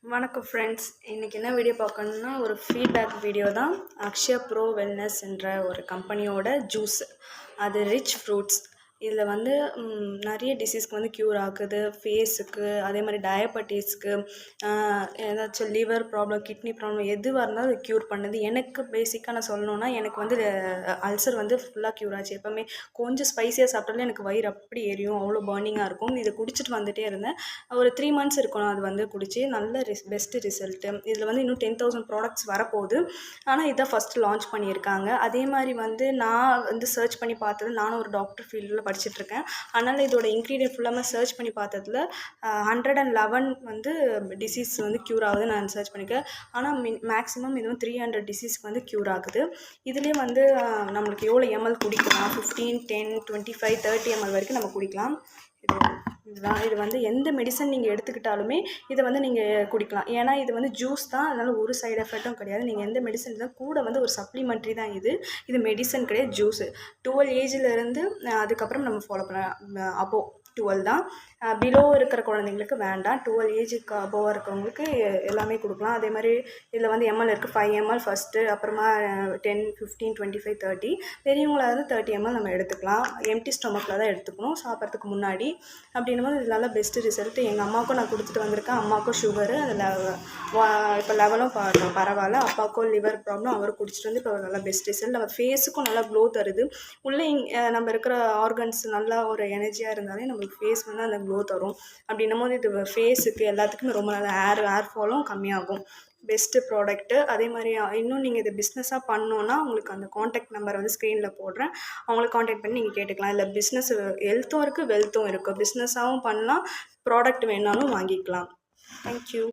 வணக்கம் ஃப்ரெண்ட்ஸ். இன்றைக்கி என்ன வீடியோ பார்க்கணுன்னா ஒரு ஃபீட்பேக் வீடியோ தான். அக்ஷயா ப்ரோ வெல்னஸ் என்ற ஒரு கம்பெனியோட ஜூஸ், அது ரிச் ஃப்ரூட்ஸ். இதில் வந்து நிறைய டிசீஸ்க்கு வந்து க்யூர் ஆகுது. ஃபேஸுக்கு, அதே மாதிரி டயபெட்டிஸ்க்கு, ஏதாச்சும் லிவர் ப்ராப்ளம், கிட்னி ப்ராப்ளம் எதுவாக இருந்தாலும் அது க்யூர் பண்ணுது. எனக்கு பேசிக்காக நான் சொல்லணுன்னா, எனக்கு வந்து அல்சர் வந்து ஃபுல்லாக க்யூர் ஆச்சு. எப்போவுமே கொஞ்சம் ஸ்பைஸியாக சாப்பிட்டாலும் எனக்கு வயிறு அப்படி எரியும், அவ்வளோ பர்னிங்காக இருக்கும். இதை குடிச்சிட்டு வந்துகிட்டே இருந்தேன். ஒரு 3 மந்த்ஸ் இருக்கணும் அது வந்து குடிச்சு. நல்ல பெஸ்ட்டு ரிசல்ட்டு. இதில் வந்து இன்னும் 10,000 ப்ராடக்ட்ஸ் வரப்போகுது. ஆனால் இதான் ஃபஸ்ட்டு லான்ச் பண்ணியிருக்காங்க. அதே மாதிரி வந்து நான் வந்து சர்ச் பண்ணி பார்த்தது, நானும் ஒரு டாக்டர் ஃபீல்டில் படிச்சுட்ருக்கேன். அதனால் இதோட இன்க்ரீடியன்ட் ஃபுல்லாமே சர்ச் பண்ணி பார்த்ததுல 111 வந்து டிசீஸ் வந்து க்யூர் ஆகுதுன்னு நான் சர்ச் பண்ணியிருக்கேன். ஆனால் மேக்ஸிமம் இதுவும் 300 டிசீஸ்க்கு வந்து க்யூர் ஆகுது. இதுலேயே வந்து நம்மளுக்கு எவ்வளோ எம்எல் குடிக்கலாம், 15, 10, 25, 30 எம்எல் வரைக்கும் நம்ம குடிக்கலாம். இது வந்து எந்த மெடிசன் நீங்கள் எடுத்துக்கிட்டாலுமே இதை வந்து நீங்கள் குடிக்கலாம். ஏன்னா இது வந்து ஜூஸ் தான், அதனால் ஒரு சைடு எஃபெக்ட்டும் கிடையாது. நீங்கள் எந்த மெடிசன் தான் கூட வந்து ஒரு சப்ளிமெண்ட்ரி தான் இது மெடிசன் கிடையாது, ஜூஸு. 12 ஏஜிலேருந்து அதுக்கப்புறம் நம்ம ஃபாலோ பண்ணலாம். அபோவ் 12 தான். பிலோ இருக்கிற குழந்தைங்களுக்கு வேண்டாம். 12 ஏஜுக்கு அபோவ் இருக்கிறவங்களுக்கு எல்லாமே கொடுக்கலாம். அதே மாதிரி இதில் வந்து எம்எல் இருக்குது. 5 எம்எல் ஃபஸ்ட்டு, அப்புறமா 10, 15, 25, 30. பெரியவங்களாக வந்து 30 எம்எல் நம்ம எடுத்துக்கலாம். எம்டி ஸ்டொமக்கில் தான் எடுத்துக்கணும் சாப்பிட்றதுக்கு முன்னாடி. அப்படின்னும் போது இது நல்லா பெஸ்ட்டு ரிசல்ட்டு. எங்கள் அம்மாவுக்கும் நான் கொடுத்துட்டு வந்திருக்கேன். அம்மாவுக்கும் சுகரு, அதில் இப்போ லெவலும் பரவாயில்ல. அப்பாவுக்கும் லிவர் ப்ராப்ளம், அவர் குடிச்சிட்டு வந்து இப்போ நல்லா பெஸ்ட் ரிசல்ட். நம்ம ஃபேஸுக்கும் நல்லா க்ளோ தருது. உள்ளே நம்ம இருக்கிற ஆர்கன்ஸ் நல்லா ஒரு எனர்ஜியாக இருந்தாலே நம்மளுக்கு ஃபேஸ் வந்து அந்த க்ளோ தரும். அப்படின்னும் போது இது ஃபேஸுக்கு எல்லாத்துக்குமே ரொம்ப நல்லா ஹேர் ஃபாலும் கம்மியாகும். Best product. அதே மாதிரி இன்னும் நீங்கள் இது பிஸ்னஸாக பண்ணோன்னா உங்களுக்கு அந்த காண்டாக்ட் நம்பர் வந்து ஸ்க்ரீனில் போடுறேன். அவங்கள காண்டாக்ட் பண்ணி நீங்கள் கேட்டுக்கலாம். இல்லை பிஸ்னஸ் ஹெல்த்தும் இருக்குது, வெல்த்தும் இருக்குது. பிஸ்னஸாகவும் பண்ணலாம், ப்ராடக்ட் வேணாலும் வாங்கிக்கலாம். தேங்க்யூ.